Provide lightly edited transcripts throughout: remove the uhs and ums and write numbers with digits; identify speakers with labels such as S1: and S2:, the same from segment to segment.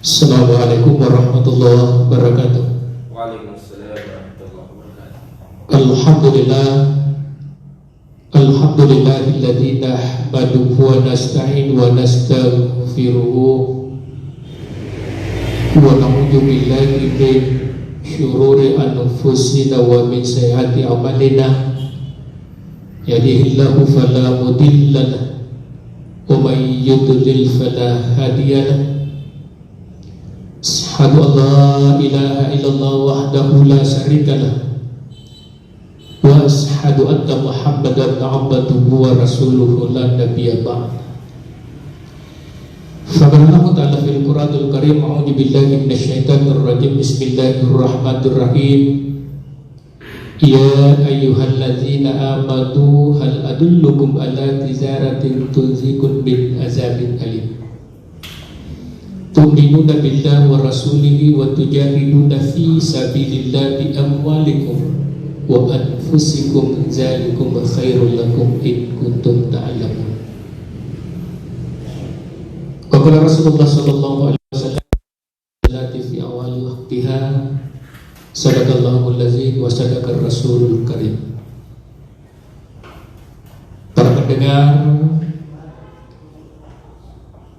S1: Assalamualaikum warahmatullahi wabarakatuh.
S2: Waalaikumsalam warahmatullahi wabarakatuh.
S1: Alhamdulillahilladzi nahmaduhu wa nasta'inu wa nastaghfiruhu wa na'udzu billahi min syururi anfusina wa min sayyiati a'malina. Yahdihillahu fala mudilla lahu wa may yudlil fala hadiya lahu. Asyhadu an la ilaha illallah wahdahu la syarika lah wa asyhadu anna Muhammadan abduhu wa rasuluhu la nabiyya ba'd. Faqala ta'ala fil Qur'anil Karim, a'udzu billahi minasyaitonir rajim. Bismillahirrahmanirrahim. Ya ayyuhalladzina amanu hal adullukum ala tijaratin tunzikum min azabin alim. Tu'minuna billahi wa rasulihi wa tujahiduna fi sabilillah bi amwalikum wa anfusikum, dzalikum khairul lakum in kuntum ta'lamun. Qala Rasulullah sallallahu alaihi wasallam fi awal waqtiha sadaqallahu al-lazim wa sadaqar rasulul karim. Para pendengar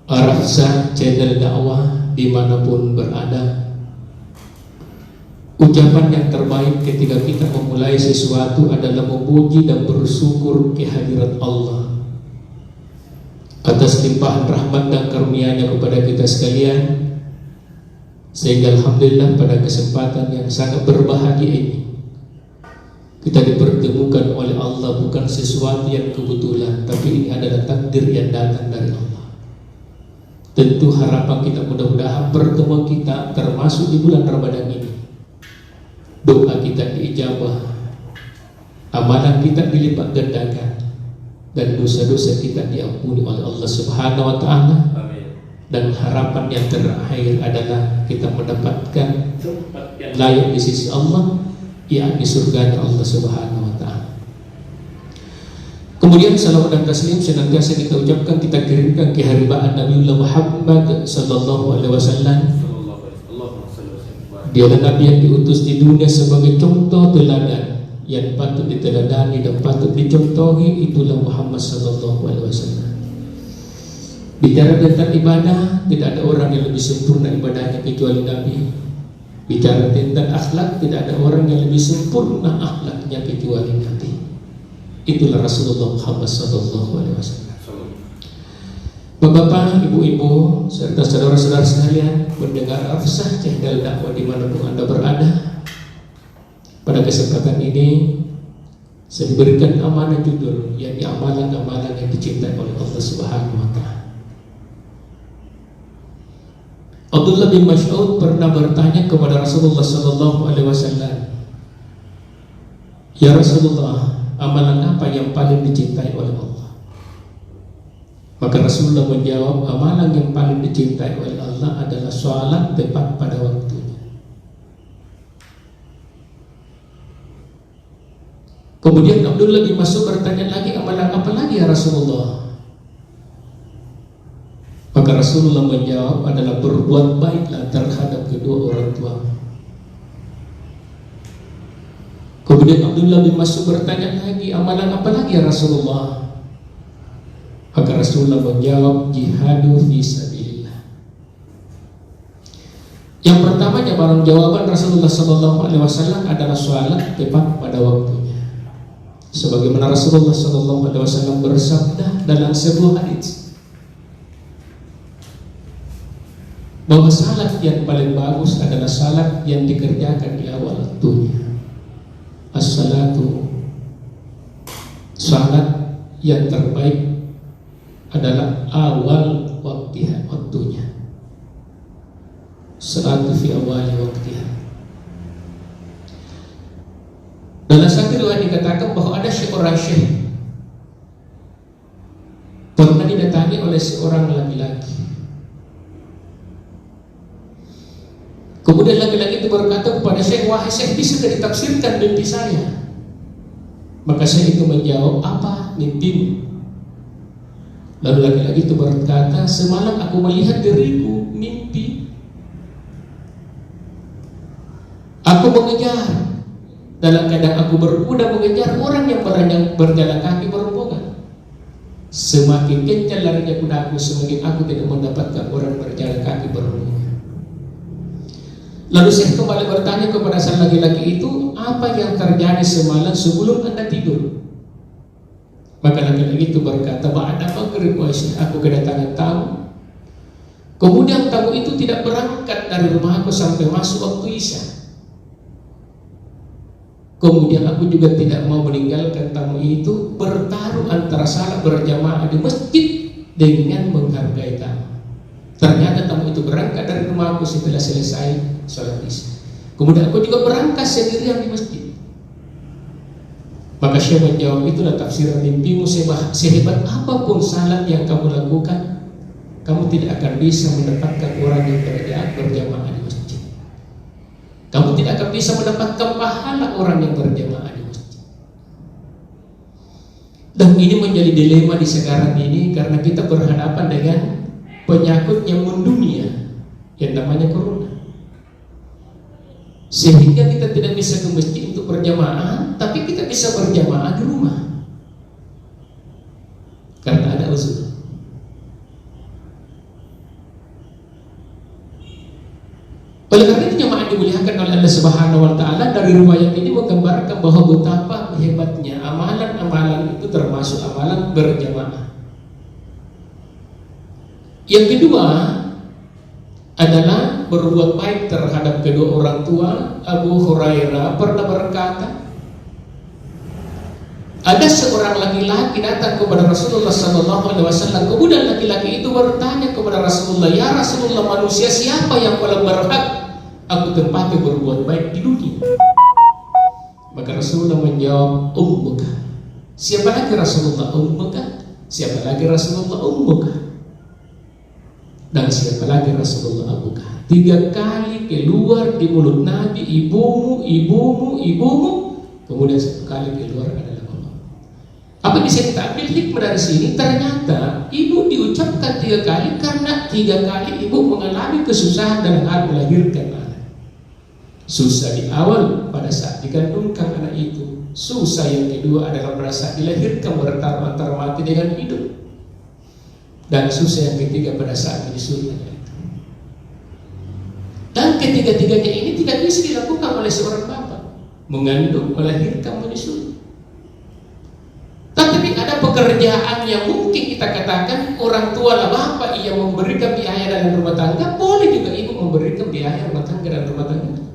S1: Arafsah channel dakwah dimanapun berada, ucapan yang terbaik ketika kita memulai sesuatu adalah memuji dan bersyukur kehadirat Allah atas limpahan rahmat dan karunia-Nya kepada kita sekalian, sehingga alhamdulillah pada kesempatan yang sangat berbahagia ini kita dipertemukan oleh Allah bukan sesuatu yang kebetulan, tapi ini adalah takdir yang datang dari Allah. Tentu harapan kita mudah-mudahan pertemuan kita termasuk di bulan Ramadan ini, doa kita diijabah, amalan kita dilipat gandakan, dan dosa-dosa kita diampuni oleh Allah Subhanahu wa Ta'ala. Dan harapan yang terakhir adalah kita mendapatkan tempat yang layak di sisi Allah, yakni surganya Allah Subhanahu wa Ta'ala. Kemudian salawat dan taslim senantiasa kita ucapkan, kita kirimkan keharibaan Nabiullah Muhammad sallallahu alaihi wasallam. Dia adalah Nabi yang diutus di dunia sebagai contoh teladan yang patut diteladani dan patut dicontohi. Itulah Muhammad sallallahu alaihi wasallam. Bicara tentang ibadah, tidak ada orang yang lebih sempurna ibadahnya kecuali Nabi. Bicara tentang akhlak, tidak ada orang yang lebih sempurna akhlaknya kecuali Nabi. Itulah Rasulullah Muhammad sallallahu alaihi wasallam. Bapak-bapak, ibu-ibu, serta saudara-saudara sekalian, mendengar Arafsah channel dakwah dimanapun Anda berada, pada kesempatan ini saya diberikan amanah judul, yakni amalan-amalan yang dicintai oleh Allah Subhanahu wa Ta'ala. Abdullah bin Mas'ud pernah bertanya kepada Rasulullah sallallahu alaihi wasallam, "Ya Rasulullah, amalan apa yang paling dicintai oleh Allah?" Maka Rasulullah menjawab, amalan yang paling dicintai oleh Allah adalah sholat tepat pada waktunya. Kemudian Abdullah bin Mas'ud bertanya lagi, amalan apa lagi ya Rasulullah? Maka Rasulullah menjawab, adalah berbuat baiklah terhadap kedua orang tua. Kemudian Abdullah bin Mas'ud bertanya lagi, amalan apa lagi ya Rasulullah? Maka Rasulullah menjawab, jihadu fi sabilillah. Yang pertamanya barang jawaban Rasulullah SAW adalah sholat tepat pada waktunya. Sebagaimana Rasulullah SAW bersabda dalam sebuah hadis, bahwa salat yang paling bagus adalah salat yang dikerjakan di awal waktunya. As-salatu, salat yang terbaik adalah awal waktunya. Salatu fi awal waktiha. Dalam kedua dikatakan bahwa ada seorang syekh pernah didatangi oleh seorang laki-laki. Kemudian laki-laki itu berkata kepada syekh, wahai syekh, bisa ditafsirkan mimpi saya? Maka syekh itu menjawab, apa mimpimu? Lalu laki-laki itu berkata, semalam aku melihat diriku mimpi aku mengejar, dalam keadaan aku berkuda mengejar orang yang berjalan kaki berombongan. Semakin kencang larinya kudaku, semakin aku tidak mendapatkan orang berjalan kaki berombongan. Lalu saya kembali bertanya kepada sang laki-laki itu, apa yang terjadi semalam sebelum Anda tidur? Maka laki-laki itu berkata, ba'da maghrib aku kedatangan tamu. Kemudian tamu itu tidak berangkat dari rumahku sampai masuk waktu isya. Kemudian aku juga tidak mau meninggalkan tamu itu bertaruh antara salat berjamaah di masjid dengan menghargai tamu. Ternyata tamu itu berangkat dari rumahku setelah selesai sholat isya. Kemudian aku juga berangkat sendirian di masjid. Maka Syekh menjawab, itulah tafsiran mimpimu. Sehebat apapun salat yang kamu lakukan, kamu tidak akan bisa mendapatkan orang yang berjamaah di masjid. Kamu tidak akan bisa mendapatkan pahala orang yang berjamaah di masjid. Dan ini menjadi dilema di sekarang ini, karena kita berhadapan dengan penyakit yang mendunia yang namanya corona. Sehingga kita tidak bisa ke masjid untuk berjamaah, tapi kita bisa berjamaah di rumah karena ada uzur. Oleh karena itu jemaah dimuliakan oleh Allah Subhanahu wa taala, dari riwayat ini menggambarkan bahwa betapa hebatnya amalan-amalan itu, termasuk amalan berjamaah. Yang kedua adalah berbuat baik terhadap kedua orang tua. Abu Hurairah pernah berkata, ada seorang laki-laki datang kepada Rasulullah SAW. Kemudian laki-laki itu bertanya kepada Rasulullah, ya Rasulullah, manusia siapa yang paling berhak aku tempati berbuat baik di dunia? Maka Rasulullah menjawab, ummuka. Siapa lagi Rasulullah? Ummuka. Siapa lagi Rasulullah? Ummuka. Dan siapa lagi Rasulullah? Abuka. 3 kali keluar di mulut Nabi, ibumu, ibumu, ibumu. Kemudian 1 kali keluar adalah Allah. Apa bisa kita ambil hikmah dari sini? Ternyata ibu diucapkan 3 kali karena 3 kali ibu mengalami kesusahan dalam hal melahirkan anak. Susah di awal pada saat dikandungkan anak itu. Susah yang kedua adalah pada saat dilahirkan, bertaruh antara mati dengan hidup. Dan susah yang ketiga pada saat menyusuinya. Dan ketiga-tiganya ini tidak bisa dilakukan oleh seorang bapak, mengandung, melahirkan, menyusui. Tapi ada pekerjaan yang mungkin kita katakan orang tua lah bapak yang memberikan biaya dalam rumah tangga, boleh juga ibu memberikan biaya rumah tangga dalam rumah tangga.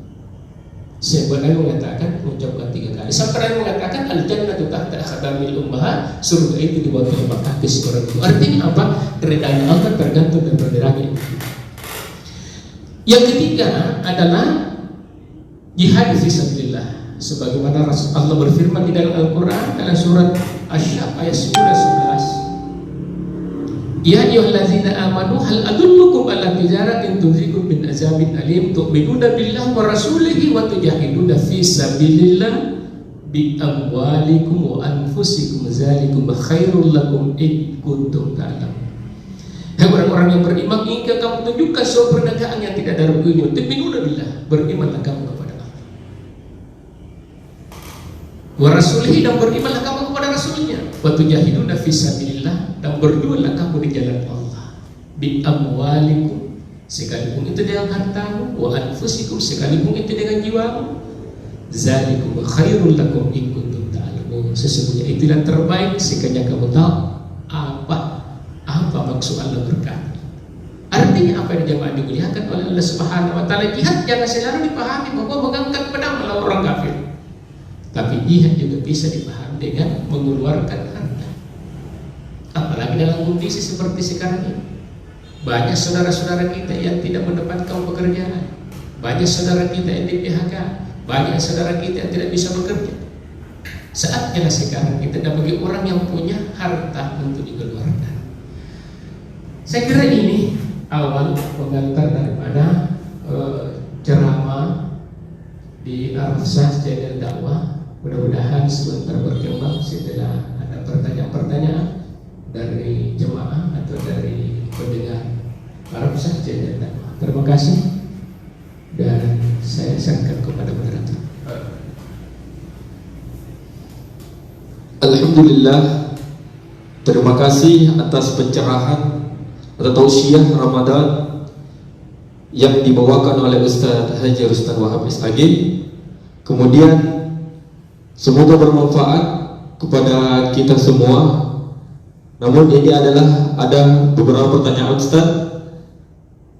S1: Sebenarnya mengatakan, mengucapkan 3 kali. Sampai mengatakan al-jannatu tahta aqdamil ummahat, surga itu di bawah telapak kaki seorang ibu. Artinya apa? Keridhaan Allah tergantung dari derajat ibu. Yang ketiga adalah jihad fi sabilillah. Sebagaimana Allah berfirman di dalam Al-Quran dalam surat Asy-Syams ayat 11. Ya ayyuhallazina amanu hal adullukum ala tijaratin tunjikum min azabin alim tu'minuna billahi wa rasulihi wa tujahiduna fi sabilillah bi amwalikum wa anfusikum dzalikum khairul lakum in kuntum ta'lamun. Hai orang-orang yang beriman, ingin kamu tunjukkan sebuah perniagaan yang tidak ada ruginya. Tu'minuna billah, berimanlah kamu kepada Allah. Wa rasulihi, dan berimanlah kamu kepada rasulnya. Wa tujahiduna fi sabilillah, dan berjuanglah kamu di jalan Allah. Bi amwalikum, sekalipun itu dengan hartamu, wa anfusikum, sekalipun itu dengan jiwamu. Zalikum khairul lakum in kuntum ta'lamun. Sesungguhnya itu yang terbaik sekiranya kamu tahu apa maksud Allah berkata. Artinya apa yang jemaah dimuliakan oleh Allah Subhanahu wa taala, jihad jangan selalu dipahami bahwa mengangkat pedang melawan orang kafir. Tapi jihad juga bisa dipahami dengan mengeluarkan harta. Apalagi dalam kondisi seperti sekarang ini. Banyak saudara-saudara kita yang tidak mendapatkan pekerjaan. Banyak saudara kita yang di PHK. Banyak saudara kita yang tidak bisa bekerja. saatnya lah sekarang kita, dan bagi orang yang punya harta untuk dikeluarkan. Saya kira ini awal pengantar daripada ceramah di Al-Sah Channel Dakwah. Mudah-mudahan sebentar berkembang setelah ada pertanyaan-pertanyaan dari jemaah atau dari pendengar Al-Sah Channel Dakwah. Terima kasih, dan saya serahkan kepada moderator.
S3: Alhamdulillah, terima kasih atas pencerahan atau tausiah Ramadan yang dibawakan oleh Ustaz Haji Rustan Wahab SAG. Kemudian semoga bermanfaat kepada kita semua. Namun ini adalah ada beberapa pertanyaan Ustaz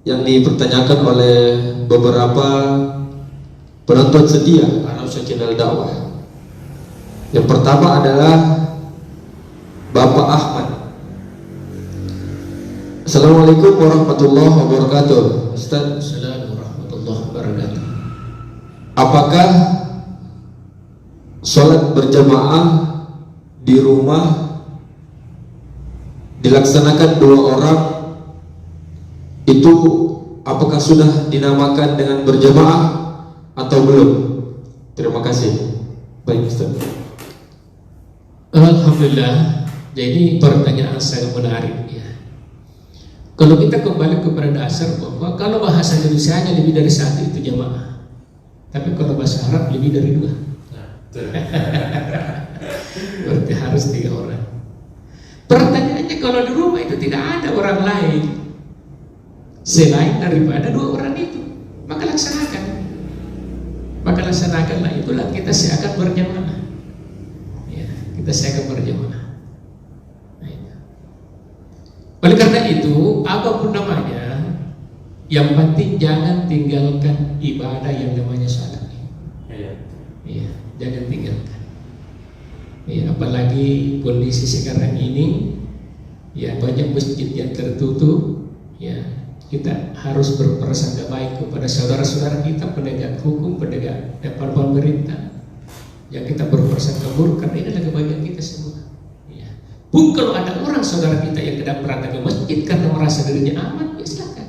S3: yang dipertanyakan oleh beberapa penonton setia Al-Sah Channel Dakwah. Yang pertama adalah Bapak Ahmad. Assalamualaikum warahmatullahi wabarakatuh. Ustaz,
S1: Assalamualaikum warahmatullahi wabarakatuh.
S3: apakah sholat berjamaah di rumah dilaksanakan 2 orang itu apakah sudah dinamakan dengan berjamaah atau belum? Terima kasih. Baik Ustaz.
S1: Alhamdulillah, jadi pertanyaan sangat menarik ya. Kalau kita kembali kepada dasar bahwa kalau bahasa Indonesia hanya lebih dari 1 itu jamaah, tapi kalau bahasa Arab lebih dari 2. Berarti harus 3 orang. Pertanyaannya, kalau di rumah itu tidak ada orang lain selain daripada 2 orang itu, maka laksanakanlah, itulah kita seakan berjamaah. Kita seakan berjamaah. Oleh karena itu, apapun namanya, yang penting jangan tinggalkan ibadah yang namanya salat. Iya, jangan tinggalkan. Ya, apalagi kondisi sekarang ini, ya banyak masjid yang tertutup. Ya, kita harus berprasangka baik kepada saudara-saudara kita penegak hukum, penegak pemerintah. Yang kita berprasangka buruk, karena ini adalah kebahagiaan kita semua. Ya. Pun kalau ada orang saudara kita yang tidak pernah ke masjid karena merasa dirinya aman, ya silakan.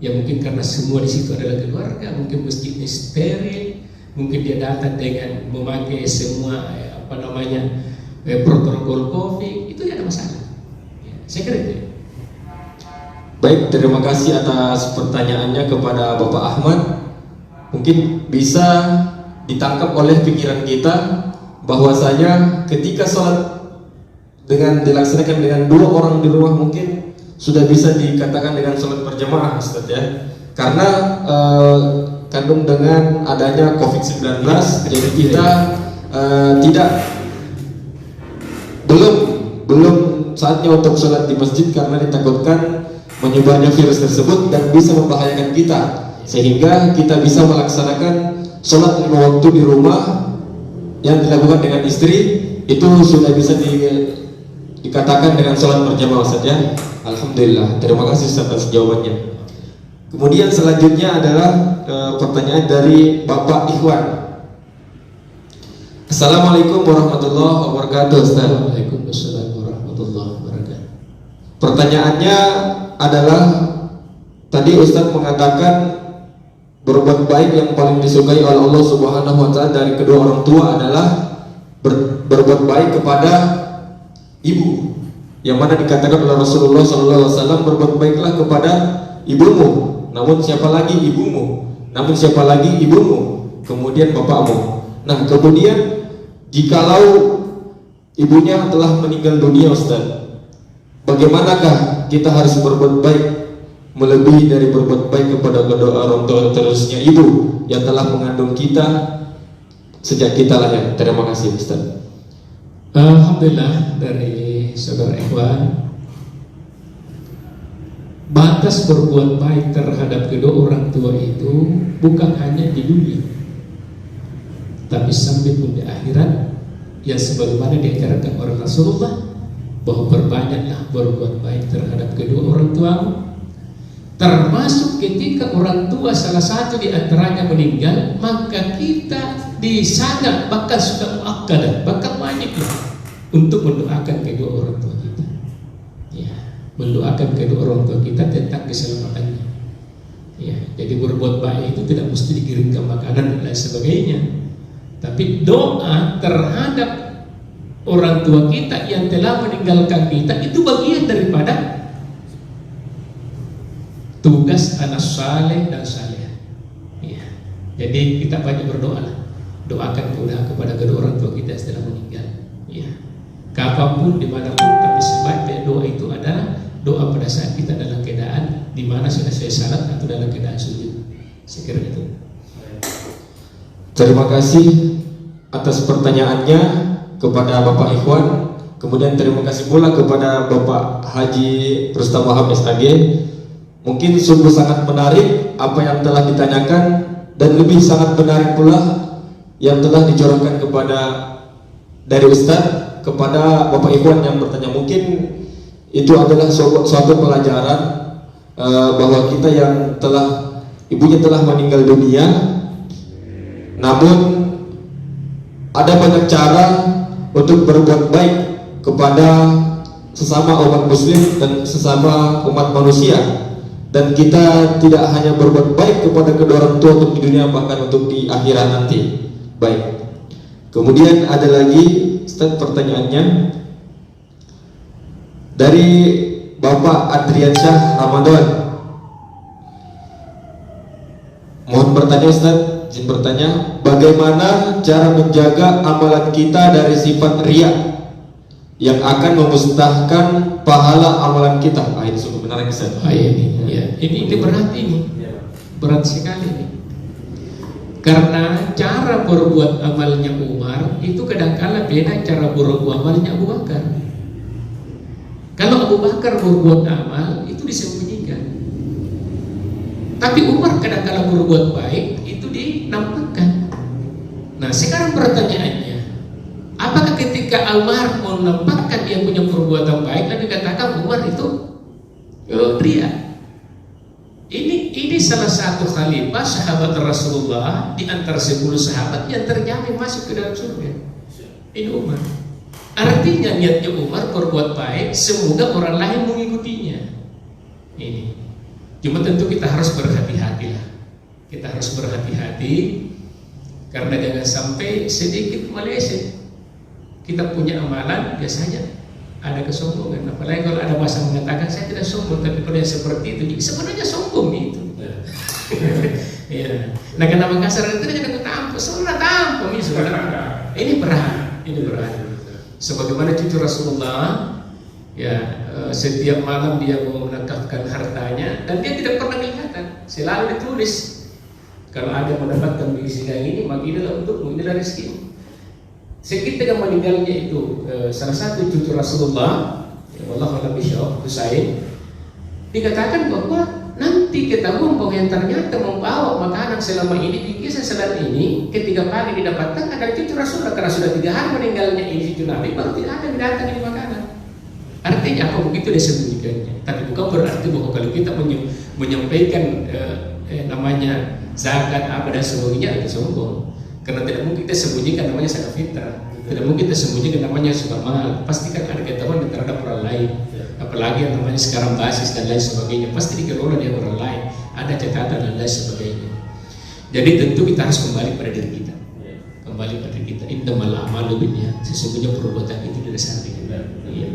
S1: Ya mungkin karena semua di situ adalah keluarga, mungkin masjidnya steril, mungkin dia datang dengan memakai semua protokol COVID, itu tidak ada masalah. Ya, saya kira itu.
S3: Baik, terima kasih atas pertanyaannya kepada Bapak Ahmad. Mungkin bisa ditangkap oleh pikiran kita bahwasanya ketika sholat dilaksanakan dengan 2 orang di rumah mungkin sudah bisa dikatakan dengan sholat berjamaah, Ustaz ya. Karena kandung dengan adanya COVID-19, jadi kita belum saatnya untuk sholat di masjid karena ditakutkan menyebarnya virus tersebut dan bisa membahayakan kita, sehingga kita bisa melaksanakan sholat 5 waktu di rumah yang dilakukan dengan istri, itu sudah bisa dikatakan dengan sholat berjamaah saja. Alhamdulillah, terima kasih atas jawabannya. Kemudian selanjutnya adalah pertanyaan dari Bapak Ikhwan. Assalamualaikum warahmatullahi wabarakatuh, Ustaz.
S1: Waalaikumsalam warahmatullahi wabarakatuh.
S3: Pertanyaannya adalah, tadi Ustaz mengatakan berbuat baik yang paling disukai oleh Allah Subhanahu wa Ta'ala dari kedua orang tua adalah berbuat baik kepada ibu, yang mana dikatakan oleh Rasulullah SAW, berbuat baiklah kepada ibumu, namun siapa lagi ibumu, namun siapa lagi ibumu, kemudian bapakmu. Nah, kemudian jikalau ibunya telah meninggal dunia, Ustaz, bagaimanakah kita harus berbuat baik melebihi dari berbuat baik kepada kedua orang tua, terusnya ibu yang telah mengandung kita sejak kita lahir? Terima kasih, Ustaz.
S1: Alhamdulillah, dari saudara Ikhwan, batas berbuat baik terhadap kedua orang tua itu bukan hanya di dunia, tapi sampai pun di akhirat, yang sebagaimana diajarkan oleh Rasulullah bahwa berbanyaklah berbuat baik terhadap kedua orang tuamu, termasuk ketika orang tua salah satu di antaranya meninggal, maka kita di sana bahkan sudah muakkadah, bahkan kedua orang tua kita. Ya, mendoakan kedua orang tua kita tentang keselamatannya. Ya, jadi berbuat baik itu tidak mesti dikirimkan makanan dan lain sebagainya. Tapi doa terhadap orang tua kita yang telah meninggalkan kita itu bagian daripada tugas anak saleh dan saleh. Ya. Jadi kita banyak berdoa lah. Doakan kepada kedua orang tua kita setelah meninggal. Ya. Kapanpun, dimanapun, tapi sebaiknya doa itu adalah doa pada saat kita dalam keadaan di mana selesai salat atau dalam keadaan sujud. Saya kira itu.
S3: Terima kasih atas pertanyaannya kepada Bapak Ikhwan. Kemudian terima kasih pula kepada Bapak Haji Rustam Wahab SAG. Mungkin sungguh sangat menarik apa yang telah ditanyakan, dan lebih sangat menarik pula yang telah dicurahkan kepada dari Ustadz kepada Bapak Ikhwan yang bertanya. Mungkin itu adalah suatu pelajaran bahwa kita yang ibunya telah meninggal dunia, namun ada banyak cara untuk berbuat baik kepada sesama umat muslim dan sesama umat manusia. Dan kita tidak hanya berbuat baik kepada kedua orang tua untuk di dunia, bahkan untuk di akhirat nanti. Baik. Kemudian ada lagi Ustaz pertanyaannya dari Bapak Adriansyah Ramadan. Mohon bertanya Ustaz, izin bertanya, bagaimana cara menjaga amalan kita dari sifat riya yang akan memusnahkan pahala amalan kita? Ini sungguh menarik Ustaz.
S1: Ini berat, ini berat sekali ini. Karena cara berbuat amalnya Umar itu kadang-kala beda cara berbuat amalnya Abu Bakar. Kalau Abu Bakar berbuat amal itu disembunyikan, tapi Umar kadang-kala berbuat baik itu dinampakkan. Nah, sekarang pertanyaannya, apakah ketika Umar menampakkan dia punya perbuatan baik lalu dikatakan Umar itu ria? Ini salah satu khalifah sahabat Rasulullah di antara 10 sahabat yang terjamin masuk ke dalam surga. Ini Umar. Artinya niatnya Umar berbuat baik, semoga orang lain mengikutinya. Ini. Cuma tentu kita harus berhati-hati lah. Kita harus berhati-hati karena jangan sampai sedikit meleset. Kita punya amalan biasanya ada kesombongan, apalagi kalau ada bahasa mengatakan saya tidak sombong, tapi kalau yang seperti itu sebenarnya sombong itu. Ya. Nah, kenapa kasar itu jangan tampil, sebenarnya tampil ini sebenarnya. Ini berat. Sebagaimana cucu Rasulullah, ya setiap malam dia mau menakafkan hartanya dan dia tidak pernah kelihatan, selalu ditulis kalau ada mendapatkan biji sidang ini, maka inilah untukmu, inilah rezekimu. Seketika meninggalnya itu salah satu cucu Rasulullah, wallahu a'lam bishawab, Husain, dikatakan bahwa nanti ketahuan bahwa yang ternyata membawa makanan selama ini di kisah salat ini, ketika pagi didapatkan adalah cucu Rasulullah, karena sudah 3 hari meninggalnya ini cucu Nabi, baru tidak ada yang datang di makanan. Artinya apa? Begitu disembunyikannya. Tapi bukan berarti bahwa kalau kita menyampaikan namanya zakat apa dan sebagainya itu sombong. Karena tidak mungkin kita sembunyikan namanya zakat fitrah, tidak mungkin kita sembunyikan namanya suka mahal. Pasti kan ada ketahuan terhadap orang lain. Apalagi yang namanya sekarang basis dan lain sebagainya, pasti dikelola di orang lain, ada catatan dan lain sebagainya. Jadi tentu kita harus kembali pada diri kita, kembali pada diri kita. Innamal a'malu binniyat, sesungguhnya perbuatan itu didasari dengan niat.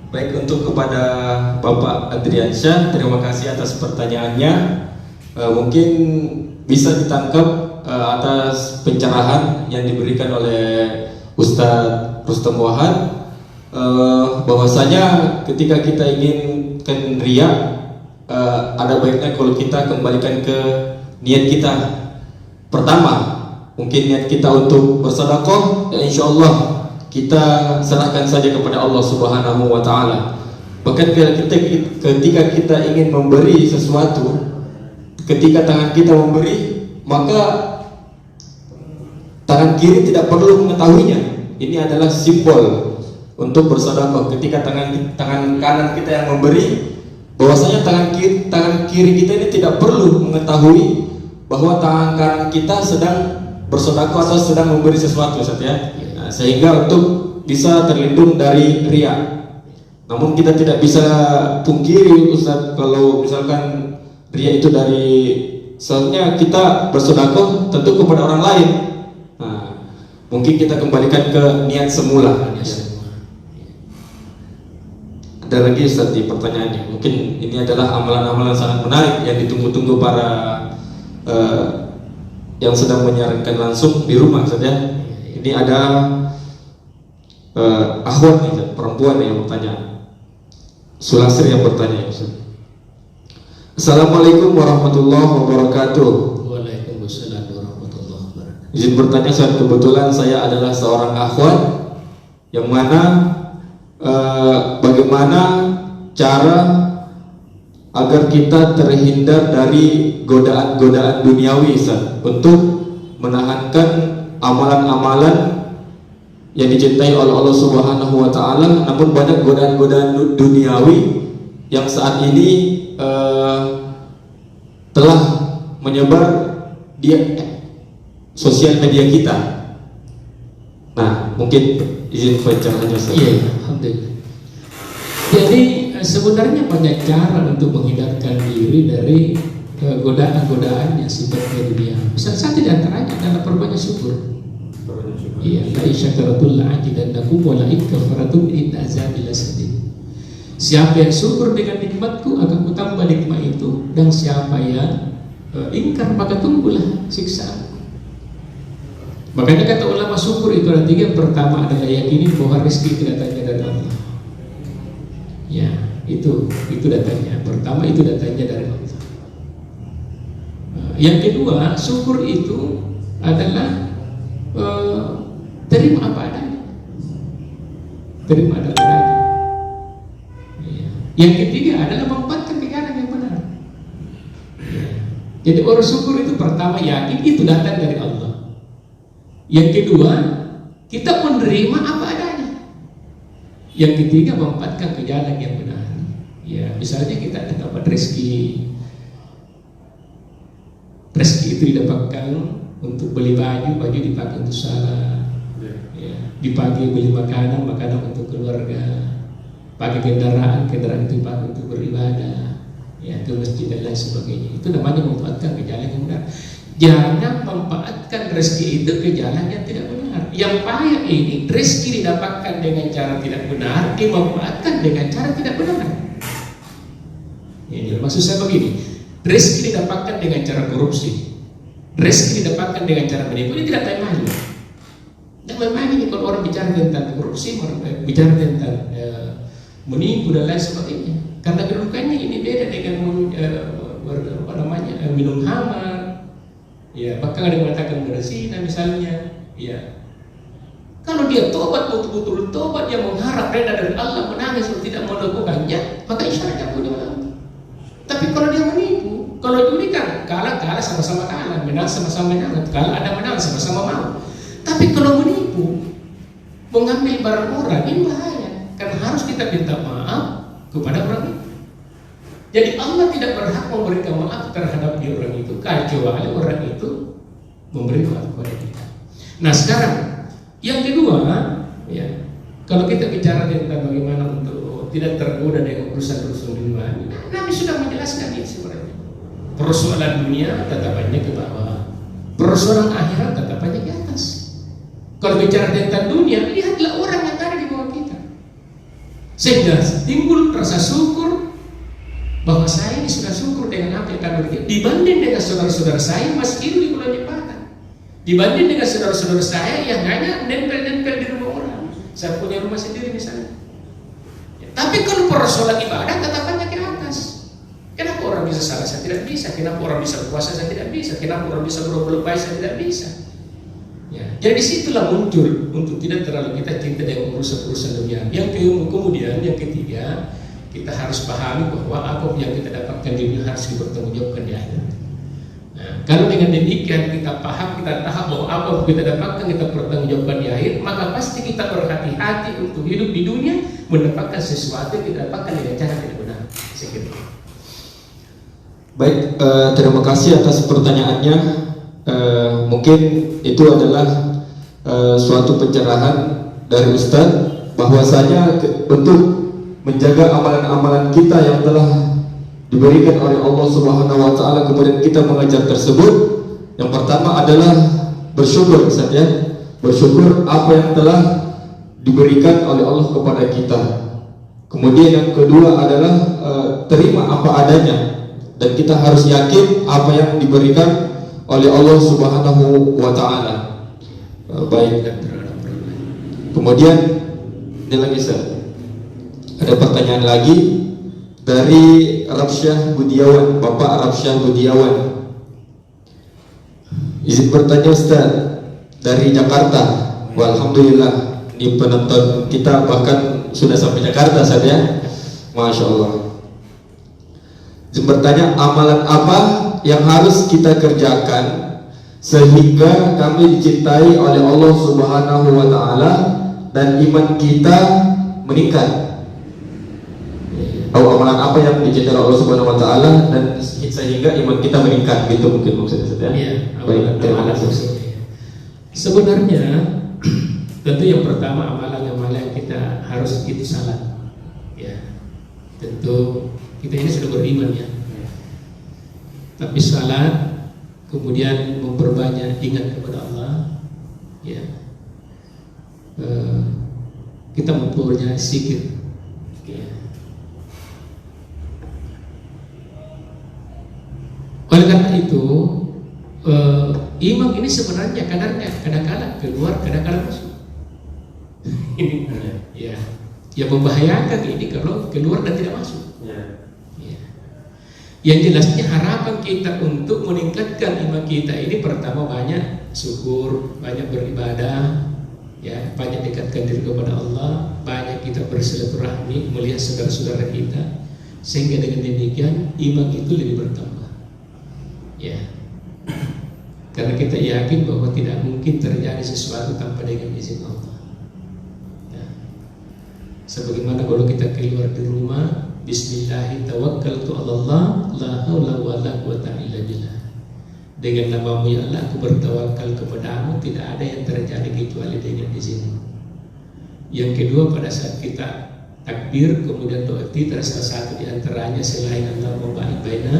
S3: Baik, untuk kepada Bapak Adriansyah, terima kasih atas pertanyaannya. Mungkin bisa ditangkap atas pencerahan yang diberikan oleh Ustadz Rustam Wahab, bahwasanya ketika kita inginkan riya, ada baiknya kalau kita kembalikan ke niat kita. Pertama, mungkin niat kita untuk bersedekah, ya insya Allah kita serahkan saja kepada Allah Subhanahu wa Ta'ala. Bahkan ketika kita ingin memberi sesuatu, ketika tangan kita memberi, maka tangan kiri tidak perlu mengetahuinya. Ini adalah simbol untuk bersedekah. Ketika tangan kanan kita yang memberi, bahwasanya tangan kiri kita ini tidak perlu mengetahui bahwa tangan kanan kita sedang bersedekah atau sedang memberi sesuatu, Ustaz, ya. Nah, sehingga untuk bisa terlindung dari riya. Namun kita tidak bisa pungkiri Ustaz, kalau misalkan riya itu dari, soalnya kita bersedekah tentu kepada orang lain. Nah, mungkin kita kembalikan ke niat semula. Ada lagi Ustaz di pertanyaannya. Mungkin ini adalah amalan-amalan sangat menarik yang ditunggu-tunggu para yang sedang menyarankan langsung di rumah saja. Ini ada akhwat nih, perempuan yang bertanya. Sulasir yang bertanya, Ustaz. Assalamualaikum warahmatullahi wabarakatuh.
S1: Waalaikumsalam warahmatullahi wabarakatuh.
S3: Izin bertanya, Ustaz, kebetulan saya adalah seorang akhwat yang mana bagaimana cara agar kita terhindar dari godaan-godaan duniawi, Ustaz, untuk menahankan amalan-amalan yang dicintai oleh Allah Subhanahu wa taala, namun banyak godaan-godaan duniawi yang saat ini telah menyebar di sosial media kita. Nah, mungkin izin penjelasannya.
S1: Iya, alhamdulillah. Jadi sebenarnya banyak cara untuk menghindarkan diri dari godaan-godaan yang sifatnya dunia. Misal satu di antaranya adalah perbanyak syukur. Iya, la isyakaratul la'ajidannakum wa la ikfaratum inna azabi lasadid. Siapa yang syukur dengan nikmatku akan kutambah nikmat itu, dan siapa yang ingkar maka tunggulah siksaan. Makanya kata ulama syukur itu ada tiga. Pertama adalah yakini bahwa rezeki itu datangnya dari Allah. Ya, itu datangnya. Pertama itu datangnya dari Allah. Yang kedua, syukur itu adalah terima apa adanya. Terima apa adanya. Ya. Yang ketiga adalah memanfaatkan kegiatan yang benar. Ya. Jadi orang syukur itu pertama yakin itu datang dari Allah. Yang kedua, kita menerima apa adanya. Yang ketiga, memanfaatkan ke jalan yang benar. Ya, misalnya kita dapat rezeki itu didapatkan untuk beli baju dipakai untuk salat. Ya, dipakai beli makanan untuk keluarga. Pakai kendaraan itu dipakai untuk beribadah. Ya, ke masjid dan lain sebagainya. Itu namanya memanfaatkan ke jalan yang benar. Jangan memanfaatkan rezeki itu ke jalan yang tidak benar. Yang payah ini, rezeki didapatkan dengan cara tidak benar, dimanfaatkan dengan cara tidak benar. Ini maksud saya begini, rezeki didapatkan dengan cara korupsi, rezeki didapatkan dengan cara menipu, ini tidak main-main. Tidak main-main ini kalau orang bicara tentang korupsi, bicara tentang menipu dan lain sebagainya. Karena kedudukannya ini beda dengan minum khamar. Ya, bahkan ada yang mengatakan berzina misalnya. Ya, kalau dia tobat, betul-betul tobat, dia mengharap reda dari Allah, menangis kalau tidak mau melakukannya, maka isyaratnya punya Allah. Tapi kalau dia menipu, kalau judi kan kalah sama-sama kalah, menang sama-sama menang, kalau ada menang sama-sama mau. Tapi kalau menipu, mengambil barang orang, ini bahaya. Karena harus kita minta maaf kepada orang itu. Jadi Allah tidak berhak memberikan maaf terhadap orang itu kecuali orang itu memberi maaf kepada kita. Nah sekarang yang kedua, ya, kalau kita bicara tentang bagaimana untuk tidak tergoda dengan urusan-urusan dunia, Nabi sudah menjelaskan ini sebenarnya. Persoalan dunia tatapannya ke bawah, persoalan akhirat tatapannya ke atas. Kalau bicara tentang dunia, lihatlah orang yang ada di bawah kita, sehingga timbul rasa syukur bahwa saya ini sudah syukur dengan apa yang kami miliki dibanding dengan saudara-saudara saya masih hidup di kolong jembatan, dibanding dengan saudara-saudara saya yang hanya nempel-nempel di rumah orang. Saya punya rumah sendiri misalnya. Ya, tapi kalau persoalan ibadah tatapannya ke atas. Kenapa orang bisa salat saya tidak bisa? Kenapa orang bisa puasa saya tidak bisa? Kenapa orang bisa berbuat baik saya tidak bisa? Ya, jadi disitulah muncul untuk tidak terlalu kita cinta dengan urusan-urusan dunia. Kemudian yang ketiga, kita harus pahami bahwa apa yang kita dapatkan di dunia harus dipertanggungjawabkan di akhirat. Nah, kalau dengan demikian kita paham, kita tahu bahwa apa yang kita dapatkan kita pertanggungjawabkan di akhir, maka pasti kita berhati-hati untuk hidup di dunia mendapatkan sesuatu yang kita dapatkan dengan cara tidak benar. Sekian.
S3: Baik, terima kasih atas pertanyaannya. Mungkin itu adalah suatu pencerahan dari Ustadz bahwasanya bentuk menjaga amalan-amalan kita yang telah diberikan oleh Allah Subhanahu wa taala kemudian kita mengejar tersebut, yang pertama adalah bersyukur Ustaz ya. Bersyukur apa yang telah diberikan oleh Allah kepada kita. Kemudian yang kedua adalah terima apa adanya dan kita harus yakin apa yang diberikan oleh Allah Subhanahu wa taala. Baik. Kemudian ini lagi Ustaz. Ada pertanyaan lagi dari Arabsyah Budiawan, Bapak Arabsyah Budiawan. Izin bertanya Ustaz, dari Jakarta. Walhamdulillah, ini penonton kita bahkan sudah sampai Jakarta Ustaz ya. Masya Allah. Izin bertanya, amalan apa yang harus kita kerjakan sehingga kami dicintai oleh Allah Subhanahu wa taala dan iman kita meningkat? Atau amalan apa yang dicintai Allah Subhanahu wa taala dan sehingga iman kita meningkat, gitu mungkin maksudnya ya. Baik, terima kasih.
S1: Sebenarnya tentu yang pertama amalan-amalan yang kita harus itu salat. Ya. Tentu kita ini sudah beriman ya. Tapi salat kemudian memperbanyak ingat kepada Allah ya. Kita memperbanyak zikir ya. Oleh karena itu iman ini sebenarnya kadang-kadang keluar, kadang-kadang masuk. Ini ya, yang membahayakan ini kalau keluar dan tidak masuk. Ya. Yang jelasnya harapan kita untuk meningkatkan iman kita ini pertama banyak syukur, banyak beribadah, ya, banyak dekatkan diri kepada Allah, banyak kita bersilaturahmi, melihat saudara-saudara kita, sehingga dengan demikian iman itu lebih bertambah. Ya, karena kita yakin bahwa tidak mungkin terjadi sesuatu tanpa dengan izin Allah. Ya. Sebagaimana kalau kita keluar di rumah, Bismillahirrahmanirrahim, la haula wala quwata illa billah. Dengan namamu ya Allah, aku bertawakal kepadamu, tidak ada yang terjadi kecuali dengan izin. Yang kedua, pada saat kita takbir kemudian doa kita salah satu di antaranya selain Allah memba'id baina,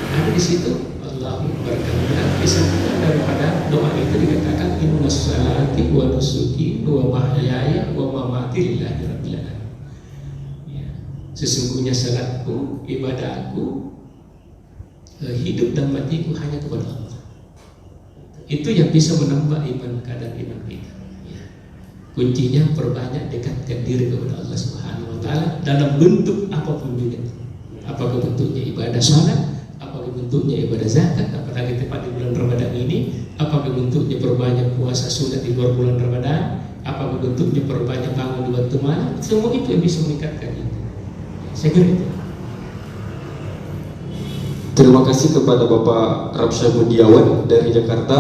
S1: ada di situ Allahu Akbar. Bisa daripada doa itu dikatakan inna sholati wa nusuki wa mahyaya wa mamati lillahi rabbil alamin. Ya. Sesungguhnya salatku, ibadahku, hidup dan matiku hanya kepada Allah. Itu yang bisa menambah iman, kadar iman kita. Ya. Kuncinya perbanyak dekatkan diri kepada Allah Subhanahu wa taala dalam bentuk apapun juga. Apakah bentuknya ibadah salat, apakah bentuknya ibadah zakat, apalagi tepat di bulan Ramadan ini, apakah bentuknya perbanyak puasa sunat di luar bulan Ramadan, apakah bentuknya perbanyak bangun di waktu malam, semua itu yang bisa meningkatkan itu. Saya kira itu.
S3: Terima kasih kepada Bapak Arabsyah Budiawan dari Jakarta.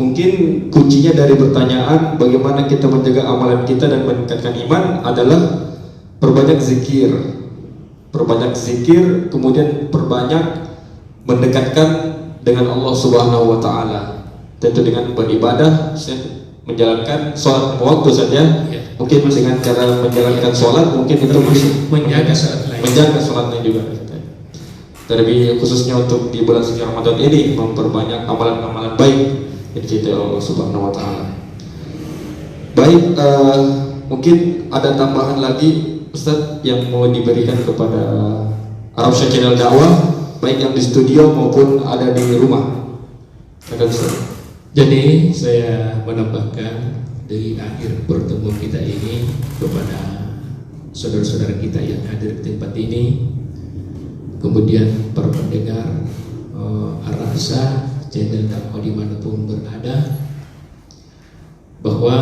S3: Mungkin kuncinya dari pertanyaan bagaimana kita menjaga amalan kita dan meningkatkan iman adalah perbanyak zikir. Perbanyak zikir, kemudian perbanyak mendekatkan dengan Allah Subhanahu wa taala. Tentu dengan beribadah, menjalankan sholat waktu saja. Ya. Mungkin dengan cara menjalankan sholat, mungkin itu
S1: menjaga sholat lain.
S3: Menjaga sholatnya juga. Terlebih khususnya untuk di bulan suci Ramadan ini memperbanyak amalan-amalan baik yang dicintai Allah Subhanahu wa taala. Baik, mungkin ada tambahan lagi Ustaz yang mau diberikan kepada Arabsyah Channel Dakwah, baik yang di studio maupun ada di rumah.
S1: Jadi saya menambahkan di akhir pertemuan kita ini kepada saudara-saudara kita yang hadir di tempat ini, kemudian para pendengar Arabsyah Channel Dakwah dimanapun berada, bahwa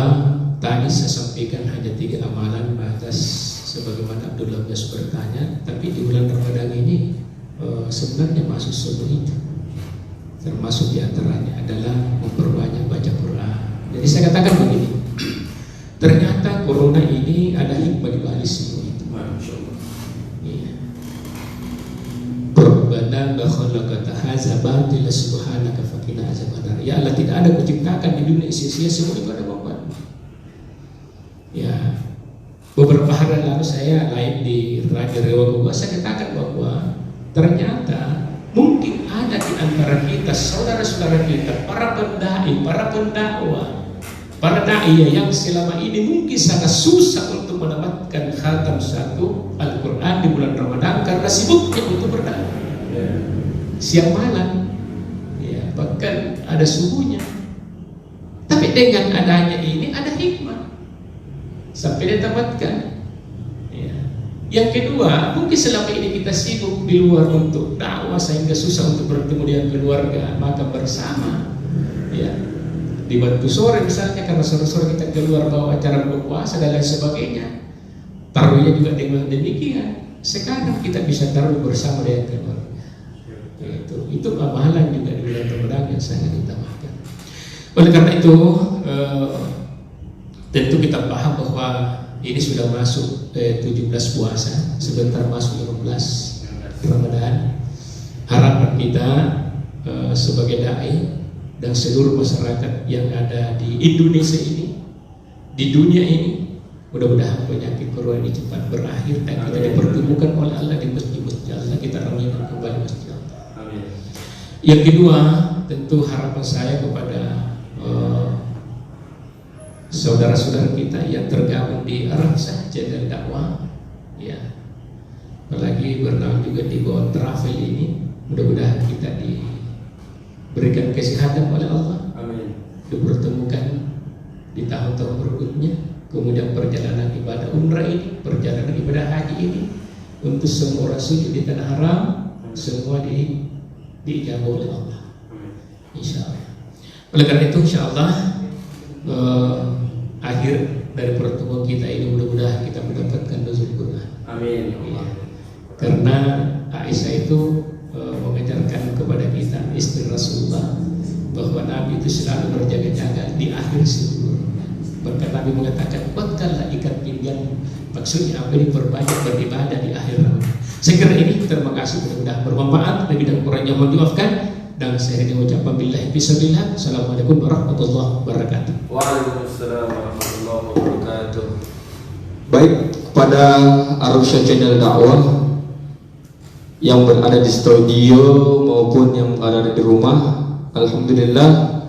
S1: tadi saya sampaikan hanya 3 amalan batas sebagaimana Abdullah Bias bertanya, tapi di bulan Ramadan ini sebenarnya masuk semua itu, termasuk diantaranya adalah memperbanyak baca Quran. Jadi saya katakan begini, ternyata corona ini ada hikmah di balik semua itu. Iya. Rabbana la khalaqata hadza batila subhanaka faqina azabannar. Ya Allah, tidak ada kuciptakan di dunia sia-sia, semua itu ada manfaat. Ya, beberapa hari lalu saya live di Radio Rewa Bogor, saya katakan bahwa ternyata mungkin ada di antara kita, saudara-saudara kita, para pendai, para pendakwah, para dai yang selama ini mungkin sangat susah untuk mendapatkan khatam satu Al-Quran di bulan Ramadan karena sibuknya untuk berdakwah siang malam, ya, bahkan ada subuhnya. Tapi dengan adanya ini ada hikmah sampai didapatkan. Ya. Yang kedua, mungkin selama ini kita sibuk di luar untuk dakwah sehingga susah untuk bertemu dengan keluarga, maka bersama, ya, dibantu sore misalnya karena sore-sore kita keluar bawa acara buka puasa dan lain sebagainya. Taruhnya juga dengan demikian. Sekarang kita bisa taruh bersama dengan keluarga. Itu amalan juga di bulan Ramadan yang sangat ditambahkan. Oleh karena itu, tentu kita paham bahwa ini sudah masuk 17 puasa, sebentar masuk 15 Ramadan. Harapan kita sebagai dai dan seluruh masyarakat yang ada di Indonesia ini, di dunia ini, mudah-mudahan penyakit corona ini cepat berakhir dan kita dipertemukan oleh Allah di masjid-masjid Allah, kita ramaikan kembali masjid Allah. Amin. Yang kedua, tentu harapan saya kepada saudara-saudara kita yang tergabung di Arabsah Channel Dakwah, ya, apalagi bernaung juga di bawah travel ini, mudah-mudahan kita diberikan kesehatan oleh Allah. Amin. Dipertemukan di tahun-tahun berikutnya, kemudian perjalanan ibadah umrah ini, perjalanan ibadah haji ini, untuk semua orang sujud di tanah haram, semua diijabah oleh Allah, insya Allah. Oleh karena itu, insya Allah akhir dari pertemuan kita ini mudah-mudahan kita mendapatkan nuzul Quran. Amin. Ya. Karena Aisyah itu mengajarkan kepada kita, istri Rasulullah, bahwa Nabi itu selalu berjaga-jaga di akhir seluruh. Bahkan Nabi mengatakan, kuatkanlah ikat pinggang. Maksudnya apa? Ini perbanyak beribadah di akhir Ramadan. Saya kira ini terima kasih, mudah-mudahan bermanfaat. Lebih dan kurangnya mohon dimaafkan. Dan saya mengucapkan billahi fisabilillah. Assalamualaikum warahmatullahi wabarakatuh.
S2: Waalaikumsalam warahmatullahi wabarakatuh.
S3: Baik, pada Arusha Channel Dakwah yang berada di studio maupun yang berada di rumah, alhamdulillah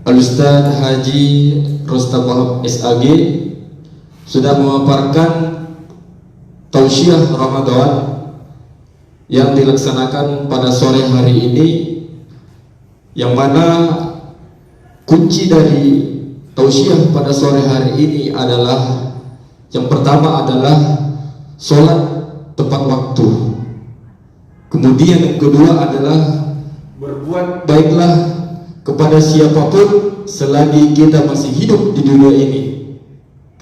S3: Al-Ustaz Haji Rustam Wahab SAG sudah memaparkan tausiah Ramadan yang dilaksanakan pada sore hari ini, yang mana kunci dari tausiah pada sore hari ini adalah, yang pertama adalah sholat tepat waktu. Kemudian yang kedua adalah berbuat baiklah kepada siapapun selagi kita masih hidup di dunia ini.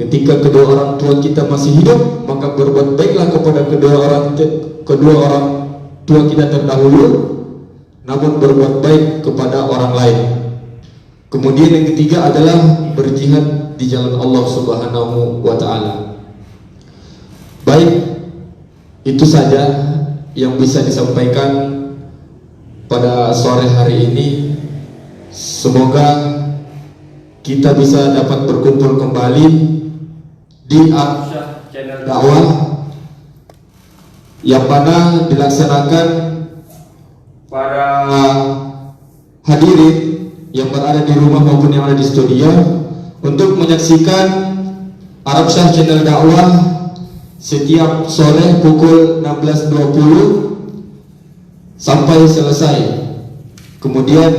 S3: Ketika kedua orang tua kita masih hidup, maka berbuat baiklah kepada kedua orang tua kita terdahulu, namun berbuat baik kepada orang lain. Kemudian yang ketiga adalah berjihad di jalan Allah Subhanahu wa ta'ala. Baik, itu saja yang bisa disampaikan pada sore hari ini. Semoga kita bisa dapat berkumpul kembali di Arusha Channel Dakwah yang mana dilaksanakan para hadirin yang berada di rumah maupun yang ada di studio untuk menyaksikan Arusha Channel Dakwah setiap sore pukul 16.20 sampai selesai. Kemudian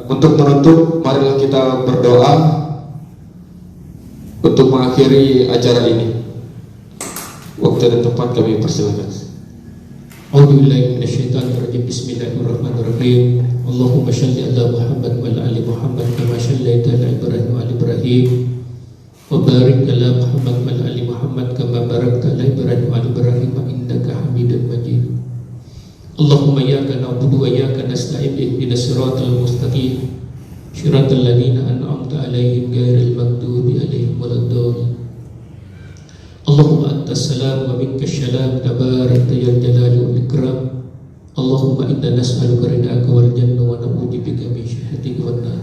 S3: untuk menutup, marilah kita berdoa untuk mengakhiri acara ini. Waktu dan tempat kami persilakan.
S1: A'udzubillahi minasyaitonir rajim. Bismillahirrahmanirrahim. Allahumma shalli ala Muhammad wa ala ali Muhammad kama shallaita ala Ibrahim wa ala Ibrahim. Wa barik ala Muhammad wa ala ali Muhammad kama barakta ala Ibrahim wa ala Ibrahim innaka Hamidum Majid. Allahumma iyyaka na'budu wa iyyaka nasta'in ihdinas siratal mustaqim. Shiratal ladzina an'amta 'alaihim ghairil maghdubi 'alaihim waladdallin. Allahumma antas salam wa minkas salam tabarakta ya jalali wal ikram. Allahumma inna nas'aluka ridhaka wal jannah wa na'udzubika min syahhatika wan nar.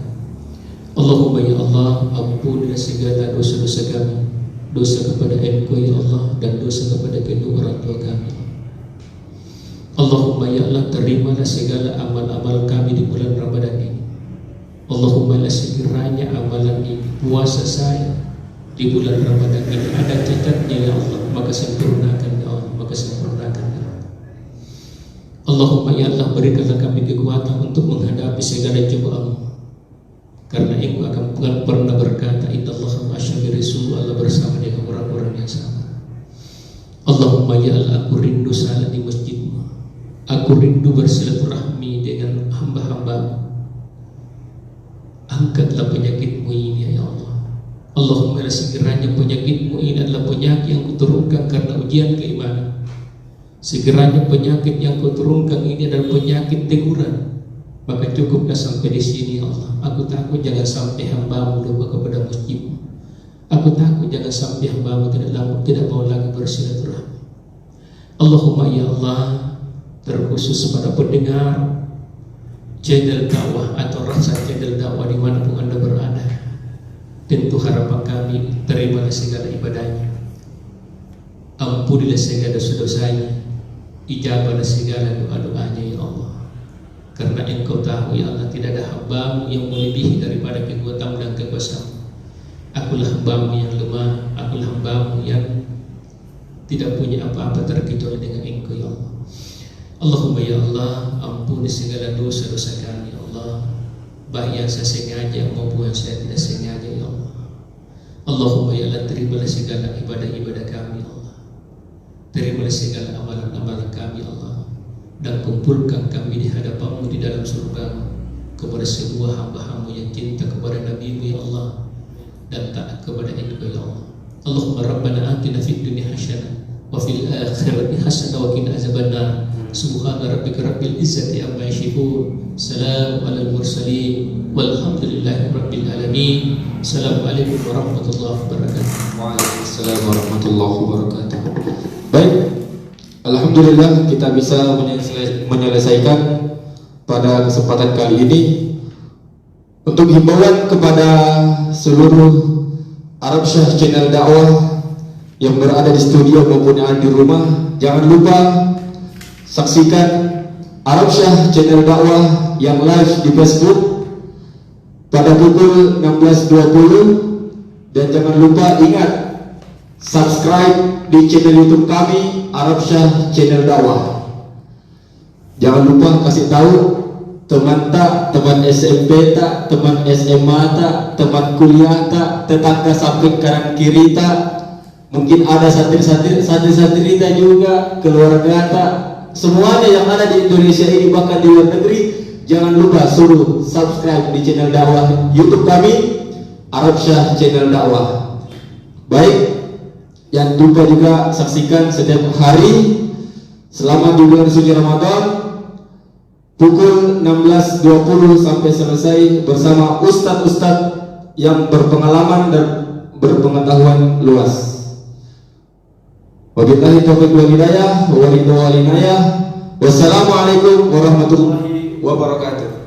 S1: Allahumma ya Allah, ampunilah segala dosa-dosa kami, dosa kepada Engkau ya Allah, dan dosa kepada kedua orang tua kami. Allahumma ya Allah, terimalah segala amal-amal kami di bulan Ramadan ini. Allahumma la sekiranya amalan ini, puasa saya di bulan Ramadan ini ada cacatnya ya Allah, maka sempurnakan ya Allah, maka sempurnakan ya Allah. Allahumma ya Allah, berikanlah kami kekuatan untuk menghadapi segala cobaan, karena Engkau akan pernah berkata, innallaha ma'asy-syabiriin, Allah bersama dengan orang-orang yang sabar. Allahumma ya Allah, aku rindu salat di masjid-Mu, aku rindu bersilaturahmi dengan hamba-hamba-Mu. Angkatlah penyakitmu ini ya Allah. Allahumma sekiranya penyakitmu ini adalah penyakit yang kuturunkan karena ujian keimanan, sekiranya penyakit yang kuturunkan ini adalah penyakit teguran, maka cukuplah sampai di sini ya Allah. Aku takut jangan sampai hamba-Mu lupa kepada masjid-Mu. Aku takut jangan sampai hamba-Mu tidak mau lagi bersilaturahmi. Allahumma ya Allah, terkhusus pada pendengar channel dakwah atau rasa channel dakwah dimanapun Anda berada, tentu harapan kami, terimalah segala ibadahnya, ampunilah segala dosa-dosanya, ijabahlah segala doa-doanya ya Allah. Karena Engkau tahu ya Allah, tidak ada hamba-Mu yang melebihi daripada kekuatan dan kekuasaan. Akulah hamba-Mu yang lemah, akulah hamba-Mu yang tidak punya apa-apa terkecuali dengan Engkau ya Allah. Allahumma ya Allah, ampuni segala dosa-dosa kami ya Allah, baik yang saya sengaja maupun yang saya tidak sengaja ya Allah. Allahumma ya Allah, terimalah segala ibadah-ibadah kami ya Allah, terimalah segala amalan-amalan kami ya Allah, dan kumpulkan kami di hadapan-Mu di dalam surga-Mu kepada sebuah hamba-Mu yang cinta kepada Nabi-Mu ya Allah, dan taat kepada Engkau ya Allah. Allahumma rabbana atina fid dunya hasanah wa fil akhirati hasanah wa qina azabannar. Subhana rabbika rabbil izzati amma yasifun, salamun alal mursalin, walhamdulillahi rabbil alamin. Assalamualaikum warahmatullahi wabarakatuh.
S3: Waalaikumsalam warahmatullahi wabarakatuh. Baik, alhamdulillah kita bisa menyelesaikan pada kesempatan kali ini. Untuk himbauan kepada seluruh Arabsyah channel dakwah yang berada di studio maupun yang ada di rumah, jangan lupa saksikan Arabsyah channel dakwah yang live di Facebook pada pukul 16.20, dan jangan lupa ingat subscribe di channel YouTube kami Arabsyah channel dakwah. Jangan lupa kasih tahu teman tak, teman SMP tak, teman SMA tak, teman kuliah tak, tetangga samping kanan kiri tak, mungkin ada santri-santri tak juga, keluarga tak, semuanya yang ada di Indonesia ini bahkan di luar negeri, jangan lupa suruh subscribe di channel dakwah YouTube kami Arabsyah channel dakwah. Baik, jangan lupa juga saksikan setiap hari selama di bulan suci Ramadan pukul 16.20 sampai selesai bersama ustadz-ustadz yang berpengalaman dan berpengetahuan luas. Wabillahi taufiq wal hidayah wa walidayah. Wassalamualaikum warahmatullahi wabarakatuh.